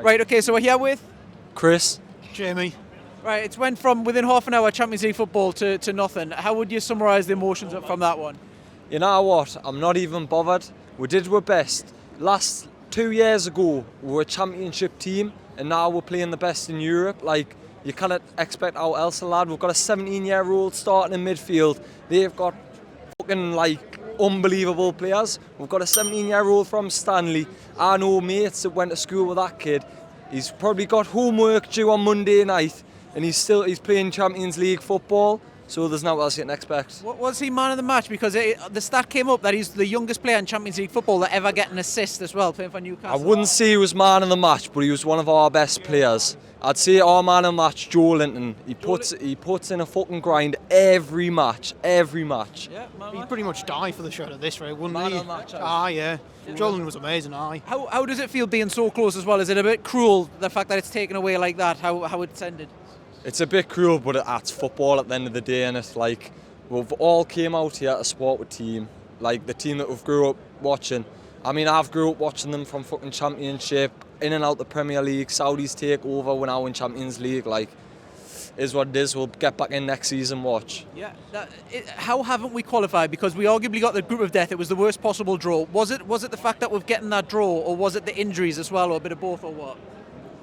Right, okay, so we're here with? Chris. Jamie. Right, it's went from within half an hour Champions League football to nothing. How would you summarise the emotions from that one? You know what? I'm not even bothered. We did our best. Last 2 years ago, we were a championship team, and now we're playing the best in Europe. Like, you cannot expect our else, lad. We've got a 17-year-old starting in midfield. They've got fucking, unbelievable players. We've got a 17-year-old from Stanley. I know mates that went to school with that kid. He's probably got homework due on Monday night, and he's playing Champions League football. So there's not what else you can expect. Was he man of the match? Because the stat came up that he's the youngest player in Champions League football that ever get an assist as well, playing for Newcastle. I wouldn't say he was man of the match, but he was one of our best players. I'd say our man of the match, Joe Linton. He puts in a fucking grind every match. Yeah, He'd pretty much die for the shot of this, right? Wouldn't Man he? of the match, Yeah. Joe Linton was amazing, How does it feel being so close as well? Is it a bit cruel, the fact that it's taken away like that, how it's ended? It's a bit cruel, but that's football at the end of the day, and it's like we've all came out here to support the team, like the team that we've grew up watching. I mean, I've grew up watching them from fucking Championship, in and out the Premier League. Saudis take over, we're now in Champions League. Like, is what it is. We'll get back in next season. Watch. Yeah. How haven't we qualified? Because we arguably got the group of death. It was the worst possible draw. Was it the fact that we're getting that draw, or was it the injuries as well, or a bit of both, or what?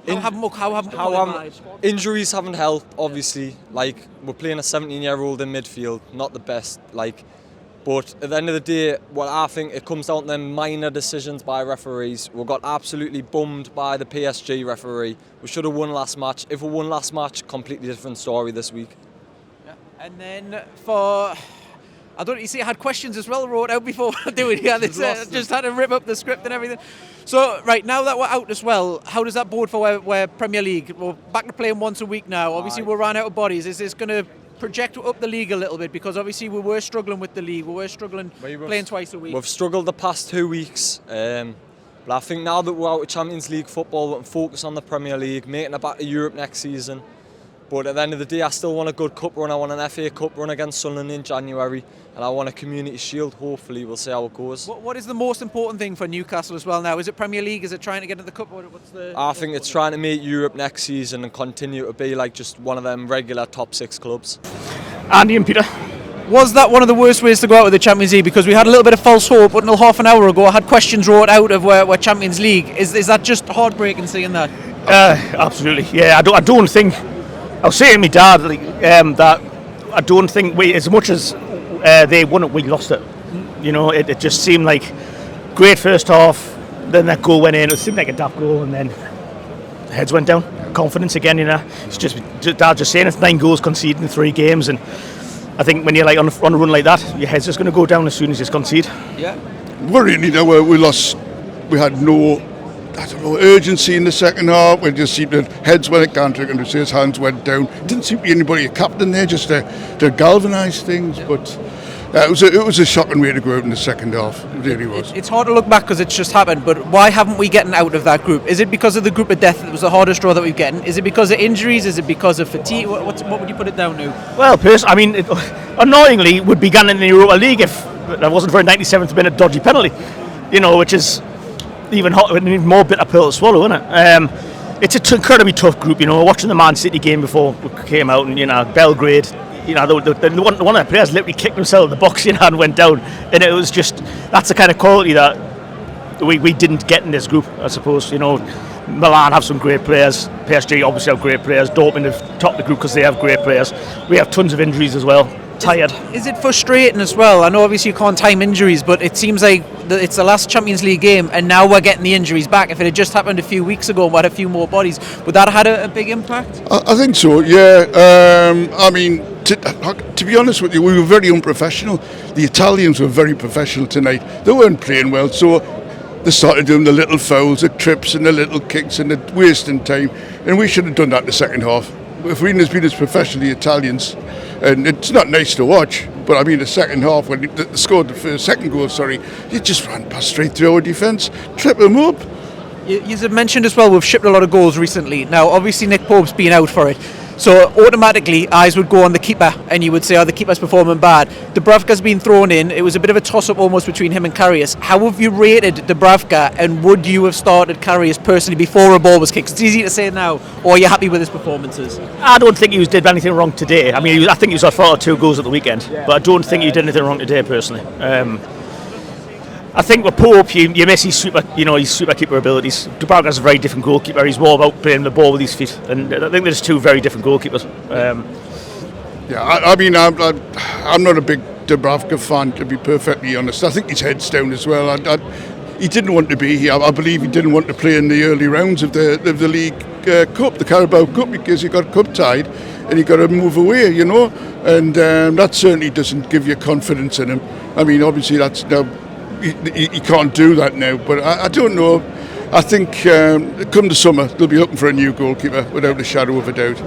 How haven't we qualified? Injuries haven't helped, obviously. Like, we're playing a 17-year-old in midfield, not the best. But at the end of the day, what I think it comes down to them minor decisions by referees. We got absolutely bummed by the PSG referee. We should have won last match. If we won last match, completely different story this week. Yeah. And then I had questions as well wrote out before doing it. Yeah, just had to rip up the script and everything. So, right, now that we're out as well, how does that bode for where Premier League? We're back to playing once a week now. Obviously, we're run out of bodies. Is this going to project up the league a little bit? Because obviously we were struggling with the league. We were struggling playing twice a week. We've struggled the past 2 weeks. But I think now that we're out of Champions League football, we can focus on the Premier League, making it back to Europe next season. But at the end of the day, I still want a good cup run. I want an FA Cup run against Sunderland in January, and I want a Community Shield. Hopefully, we'll see how it goes. What is the most important thing for Newcastle as well now? Is it Premier League? Is it trying to get into the cup? I think it's trying to make Europe next season and continue to be like just one of them regular top 6 clubs. Andy and Peter. Was that one of the worst ways to go out with the Champions League? Because we had a little bit of false hope until half an hour ago. I had questions wrote out of where Champions League. Is that just heartbreaking seeing that? Absolutely. Yeah, I don't think. I was saying to my dad that I don't think as much as they won it, we lost it. You know, it just seemed like great first half, then that goal went in. It seemed like a daft goal, and then the heads went down. Confidence again, you know. It's just dad just saying it's 9 goals conceded in 3 games, and I think when you're like on a run like that, your head's just going to go down as soon as you concede. Yeah. Worrying, you know, we lost. We had no urgency in the second half. We just seemed to heads went at Gantrick and his hands went down. Didn't seem to be anybody a captain there, just to galvanise things. Yeah. But it was a shocking way to go out in the second half. It really was. It's hard to look back because it's just happened. But why haven't we gotten out of that group? Is it because of the group of death that was the hardest draw that we've gotten? Is it because of injuries? Is it because of fatigue? What would you put it down to? Well, annoyingly, would be gone in the Europa League if that wasn't for a 97th minute dodgy penalty. You know, which is even more bitter pill to swallow, isn't it? It's an incredibly tough group, you know. Watching the Man City game before we came out, and Belgrade, one of the players literally kicked himself in the box, and went down, and it was just that's the kind of quality that we didn't get in this group, I suppose. Milan have some great players, PSG obviously have great players, Dortmund have topped the group because they have great players. We have tons of injuries as well. Tired. Is it frustrating as well? I know obviously you can't time injuries, but it seems like it's the last Champions League game and now we're getting the injuries back. If it had just happened a few weeks ago and we had a few more bodies, would that have had a big impact? I think so, yeah. To be honest with you, we were very unprofessional. The Italians were very professional tonight. They weren't playing well, so they started doing the little fouls, the trips and the little kicks and the wasting time, and we should have done that in the second half. If we hadn't been as professional, the Italians, and it's not nice to watch, but I mean the second half when they scored the second goal, you just ran past straight through our defence, trip them up. You mentioned as well we've shipped a lot of goals recently. Now obviously Nick Pope's been out for it. So automatically eyes would go on the keeper and you would say, oh, the keeper's performing bad. Dubravka's been thrown in. It was a bit of a toss-up almost between him and Karius. How have you rated Dubravka, and would you have started Karius personally before a ball was kicked? It's easy to say now, or are you happy with his performances? I don't think he did anything wrong today. I mean, I think he was at fault of 2 goals at the weekend, but I don't think he did anything wrong today personally. I think with Pope, you miss his super keeper abilities. Dubravka's a very different goalkeeper. He's more about playing the ball with his feet, and I think there's 2 very different goalkeepers. I mean, I'm not a big Dubravka fan, to be perfectly honest. I think his head's down as well. He didn't want to be here. I believe he didn't want to play in the early rounds of the League Cup, the Carabao Cup, because he got cup tied and he got to move away, and that certainly doesn't give you confidence in him. I mean, obviously that's now. He can't do that now, but I don't know. I think come the summer they'll be looking for a new goalkeeper without a shadow of a doubt.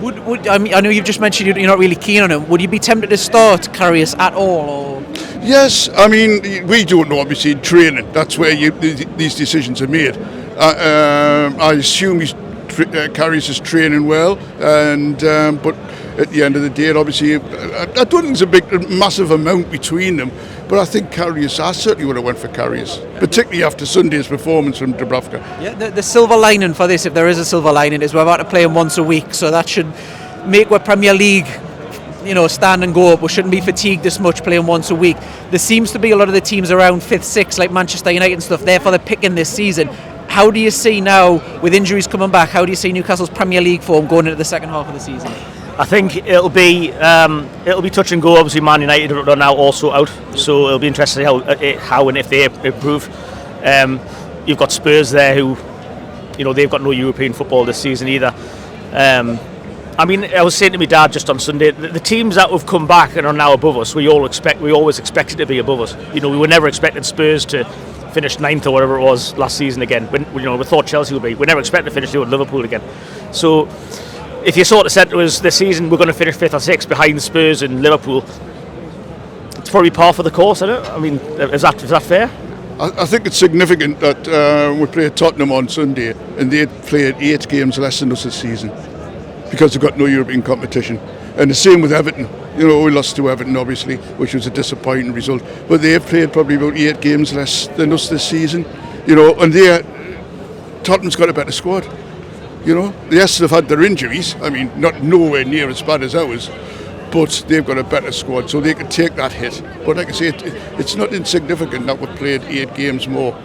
I know you've just mentioned you're not really keen on him. Would you be tempted to start Karius at all? Or? Yes, I mean we don't know. Obviously, in training, that's where these decisions are made. I assume Karius is training well, and but at the end of the day, obviously, I don't think there's a massive amount between them. But I think Karius, I certainly would have went for Karius, particularly after Sunday's performance from Dubravka. Yeah, the silver lining for this, if there is a silver lining, is we're about to play him once a week, so that should make our Premier League, stand and go up. We shouldn't be fatigued this much playing once a week. There seems to be a lot of the teams around 5th, 6th, like Manchester United and stuff, therefore they're picking this season. How do you see now, with injuries coming back, how do you see Newcastle's Premier League form going into the second half of the season? I think it'll be touch and go. Obviously, Man United are now also out, so it'll be interesting how and if they improve. You've got Spurs there, who, they've got no European football this season either. I mean, I was saying to my dad just on Sunday, the teams that have come back and are now above us, we always expected to be above us. We were never expecting Spurs to finish 9th or whatever it was last season again. We thought Chelsea would be. We never expected to finish with Liverpool again. So, if you sort of said to us this season we're going to finish 5th or 6th behind Spurs and Liverpool, it's probably par for the course, isn't it? I mean, is that fair? I think it's significant that we played Tottenham on Sunday and they played 8 games less than us this season because they've got no European competition. And the same with Everton. We lost to Everton obviously, which was a disappointing result. But they've played probably about 8 games less than us this season. And Tottenham's got a better squad. Yes, they've had their injuries. I mean, not nowhere near as bad as ours, but they've got a better squad, so they can take that hit. But like I say, it's not insignificant that we've played 8 games more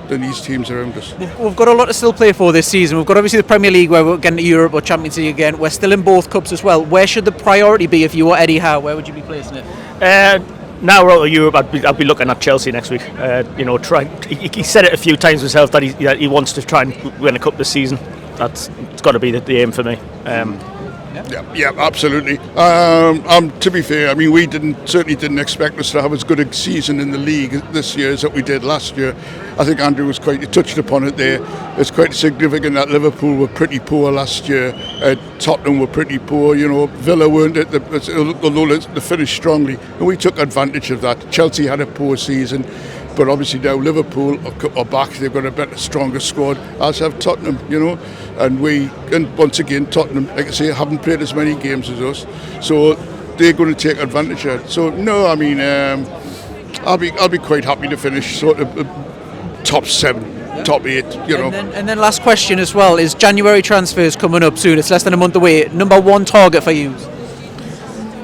than these teams around us. We've got a lot to still play for this season. We've got obviously the Premier League where we're getting to Europe or Champions League again. We're still in both cups as well. Where should the priority be if you were Eddie Howe? Where would you be placing it? Now we're out of Europe, I'd be looking at Chelsea next week. He said it a few times himself that he wants to try and win a cup this season. It's got to be the aim for me. Yeah, absolutely. To be fair, I mean, we certainly didn't expect us to have as good a season in the league this year as that we did last year. I think Andrew touched upon it there. It's quite significant that Liverpool were pretty poor last year. Tottenham were pretty poor. Villa weren't although they finished strongly, and we took advantage of that. Chelsea had a poor season. But obviously now Liverpool are back. They've got a better, stronger squad, as have Tottenham, and once again Tottenham, like I say, haven't played as many games as us, so they're going to take advantage of it. So no, I mean, I'll be quite happy to finish sort of top 7, top 8, And then last question as well is January transfers coming up soon. It's less than a month away. Number 1 target for you?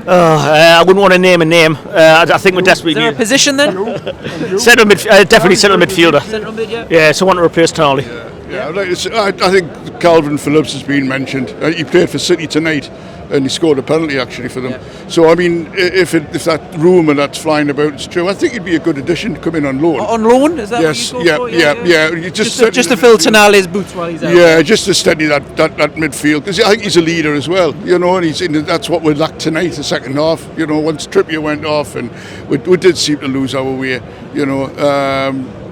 I wouldn't want to name a name. I think we're desperately. Is there a position then? Definitely central midfielder. Central mid, yeah. Yeah, someone to replace Tonali. Yeah. I think Calvin Phillips has been mentioned. He played for City tonight, and he scored a penalty actually for them. Yeah. So I mean, if that rumour that's flying about is true, I think he'd be a good addition to come in on loan. On loan? Is that yes, what you go for? Yeah. Just to fill Tonali's boots while he's out. Yeah, just to steady that midfield, because I think he's a leader as well. And that's what we lacked tonight, the second half. Once Trippier went off, and we did seem to lose our way.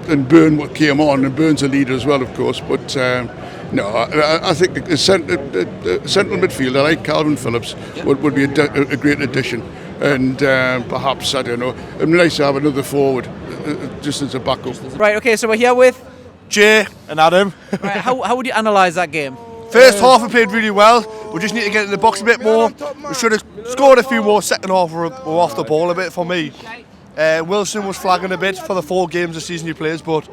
And Byrne came on, and Byrne's a leader as well, of course. But no, I think the central midfielder like Calvin Phillips would be a great addition. And perhaps, I don't know, it'd be nice to have another forward just as a backup. Right, okay, so we're here with Jay and Adam. Right, how would you analyse that game? First half we played really well. We just need to get in the box a bit more. We should have scored a few more. Second half, we're off the ball a bit for me. Wilson was flagging a bit for the 4 games this season he plays, but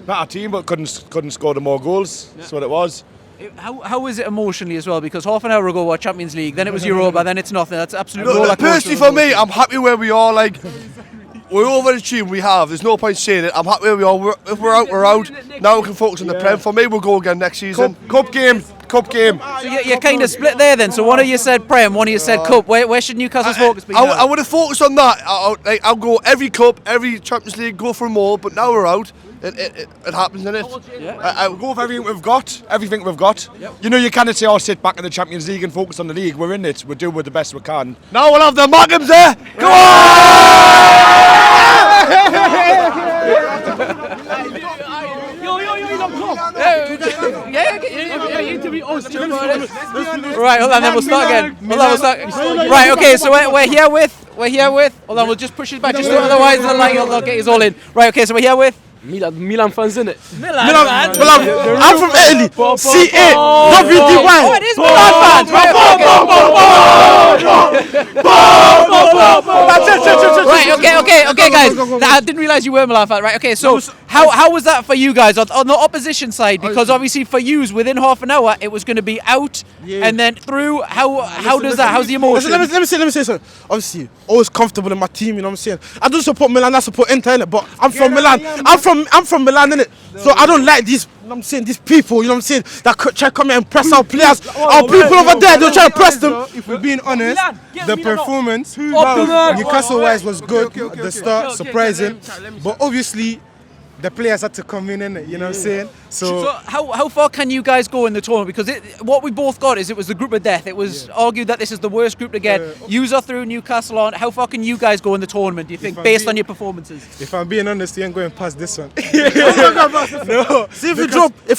not our team, but couldn't score the more goals. That's what it was. How is it emotionally as well? Because half an hour ago we're Champions League, then it was Europa, then it's nothing. That's absolute roller coaster. Personally for me, I'm happy where we are. Like, we're overachieving, we have. There's no point saying it. I'm happy where we are. If we're out, we're out. Now we can focus on the Prem. For me, we'll go again next season. Cup game. So you're kind of split there then. So one of you said Prem, one of you said Cup. Where should Newcastle's focus be now? I would have focused on that. I'll go every Cup, every Champions League, go for them all. But now we're out. It happens, innit? We'll go for everything we've got. Everything we've got. Yep. You know, you can't say, sit back in the Champions League and focus on the league. We're in it. We're doing the best we can. Now we'll have the Magnums there. Go Right, hold on, then we'll start again. Right, okay, so we're here with. Hold on, we'll just push it back, just otherwise they'll get us all in. Right, okay, so we're here with. Milan fans, innit? Milan. I'm from Italy. CA. WDY. Oh, it is Milan fans. Right, okay, guys. I didn't realise you were Milan fans. Right, okay, so how was that for you guys on the opposition side? Because obviously for yous, within half an hour, it was going to be out and then through. How does that? How's the emotion? Let me say something. Obviously, always comfortable in my team. You know what I'm saying? I don't support Milan. I support Inter, innit? But I'm from Milan. I'm from Milan, innit? So I don't like these. You know what I'm saying? These people. You know what I'm saying? That try to come here and press our players. Our people over there, they're trying to press them. If we're being honest, the performance Newcastle-wise was good. The start surprising, but obviously the players had to come in, innit? You know what I'm saying? So how far can you guys go in the tournament? Because what we both got is it was the group of death. It was argued that this is the worst group to get. Yous are through, Newcastle on. How far can you guys go in the tournament, do you think, based on your performances? If I'm being honest, you ain't going past this one. No. See, if we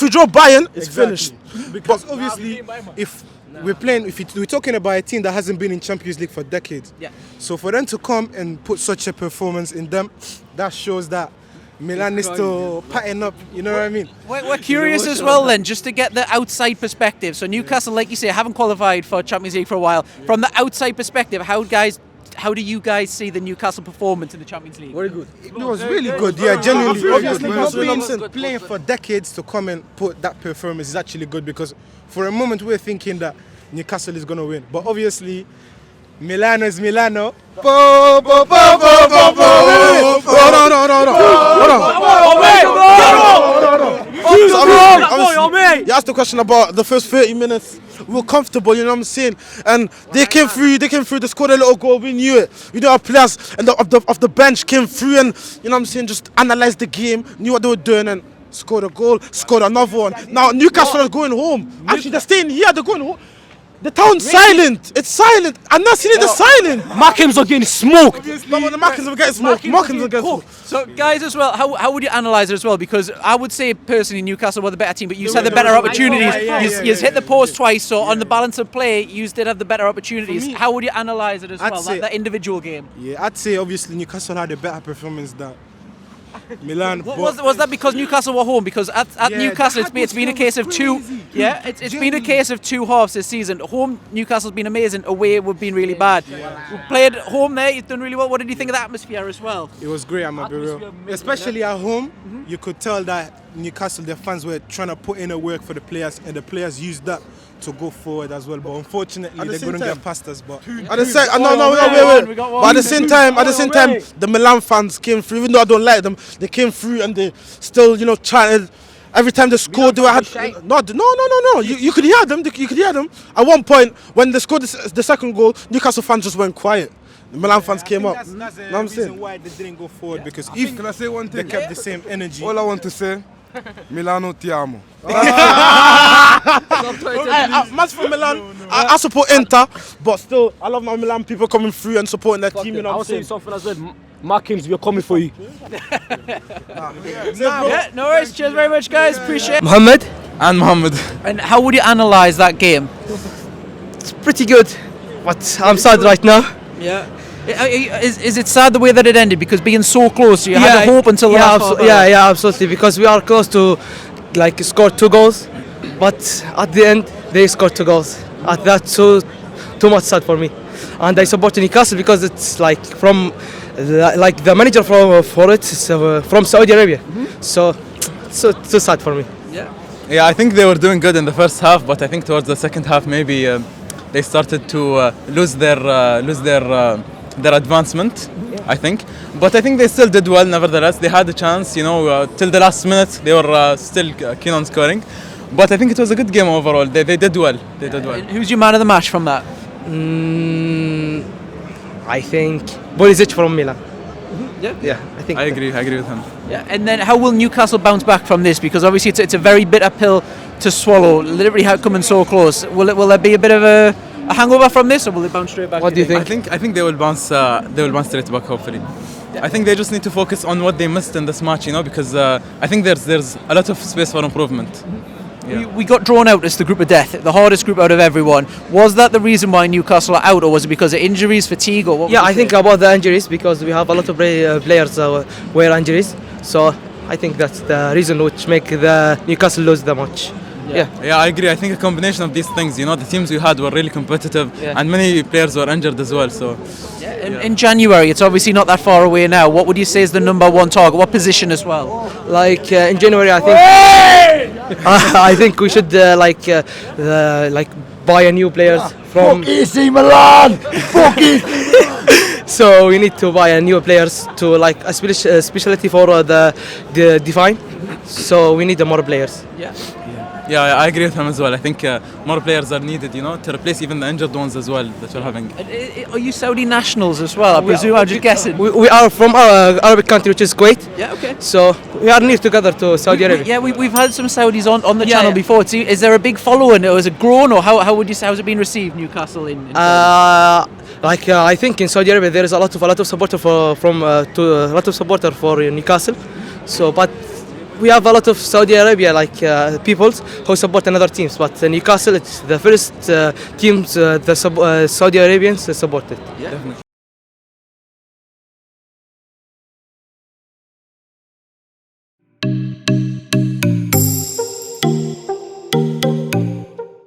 drop Bayern, it's finished. Because obviously, if we're talking about a team that hasn't been in Champions League for decades. Yeah. So for them to come and put such a performance in them, that shows that Milan is still pattern up, you know what I mean? We're curious as well then, just to get the outside perspective. So Newcastle, like you say, haven't qualified for Champions League for a while. From the outside perspective, how do you guys see the Newcastle performance in the Champions League? Very good. It was really good, yeah, genuinely. Obviously, playing for decades to come and put that performance is actually good, because for a moment we're thinking that Newcastle is going to win. But obviously, Milano is Milano. No. You asked the question about the first 30 minutes. We were comfortable, you know what I'm saying? And they came through, they scored a little goal, we knew it. You know, our players and of the bench came through and, you know what I'm saying, just analysed the game, knew what they were doing and scored a goal, scored another one. Now Newcastle is going home. Actually, they're staying here, they're going home. The town's silent. It's silent. I'm not seeing it silent. Markhams are getting smoked. No, the Markhams are getting smoked. Markhams are getting smoked. So, guys, as well, how would you analyse it as well? Because I would say, personally, Newcastle were the better team, but you had the better opportunities. You hit the post twice, so on the balance of play, you did have the better opportunities. How would you analyse it as well, that individual game? Yeah, I'd say, obviously, Newcastle had a better performance than Milan. Was that because Newcastle were home? Because at Newcastle, it's been a case of two. Yeah, it's been a case of two halves this season. Home, Newcastle's been amazing. Away, we've been really bad. We played home there. You've done really well. What did you think of the atmosphere as well? It was great. I'm gonna be real. Especially at home, you could tell that Newcastle, their fans were trying to put in a work for the players, and the players used that to go forward as well. But unfortunately, they couldn't get past us. But at the same time, the Milan fans came through. Even though I don't like them, they came through and they still, you know, trying. Every time they scored, they had no. You could hear them. You could hear them. At one point, when they scored the second goal, Newcastle fans just went quiet. The Milan fans came up. That's the reason why they didn't go forward, because if Can I say one thing? they kept the same energy. All I want to say, Milano ti amo. Man's from Milan. I support Inter, but still, I love my Milan people coming through and supporting their team. You know I what I'm was saying saying? something as well. Markhams, we're coming for you. Yeah, no worries. Cheers very much, guys. Appreciate it. Mohammed. And how would you analyse that game? It's pretty good, but I'm sad right now. Yeah. Is it sad the way that it ended? Because being so close, you had to hope until the last half hour. Yeah, absolutely. Because we are close to score 2 goals, but at the end they scored 2 goals. That's so too much sad for me. And I support Newcastle because it's like from like the manager for it is from Saudi Arabia. So too sad for me. Yeah, I think they were doing good in the first half, but I think towards the second half maybe they started to lose their advancement. I think, but I think they still did well. Nevertheless, they had a chance. You know, till the last minute they were still keen on scoring. But I think it was a good game overall. They did well. They did well. Who's your man of the match from that? I think Pulisic from Milan. Yeah, I think. I agree with him. Yeah, and then how will Newcastle bounce back from this? Because obviously it's a very bitter pill to swallow. Literally coming so close. Will there be a bit of a hangover from this, or will they bounce straight back? What do you think? I think they will bounce. They will bounce straight back. Hopefully. I think they just need to focus on what they missed in this match. You know, because I think there's a lot of space for improvement. Yeah. We got drawn out as the group of death, the hardest group out of everyone. Was that the reason why Newcastle are out, or was it because of injuries, fatigue, or what? Yeah, I think about the injuries because we have a lot of players were injuries. So I think that's the reason which make the Newcastle lose the match. Yeah, I agree. I think a combination of these things. You know, the teams we had were really competitive, and many players were injured as well. So. In January, it's obviously not that far away now. What would you say is the number one target? What position as well? Like in January, I think I think we should buy a new players from AC Milan. Fuck it. So we need to buy a new players to like a specialty for the define. So we need more players. Yeah, I agree with him as well. I think more players are needed, you know, to replace even the injured ones as well that we're having. Are you Saudi nationals as well? I presume. I'm just guessing. We are from our Arabic country, which is Kuwait. Yeah, okay. So we are near together to Saudi Arabia. We've had some Saudis on the channel before. Is there a big following, or is it grown, or how would you say, how's it been received, Newcastle in I think in Saudi Arabia there is a lot of supporter for Newcastle. So, but we have a lot of Saudi Arabia people who support another teams, but Newcastle it's the first teams the Saudi Arabians supported. Yeah, definitely.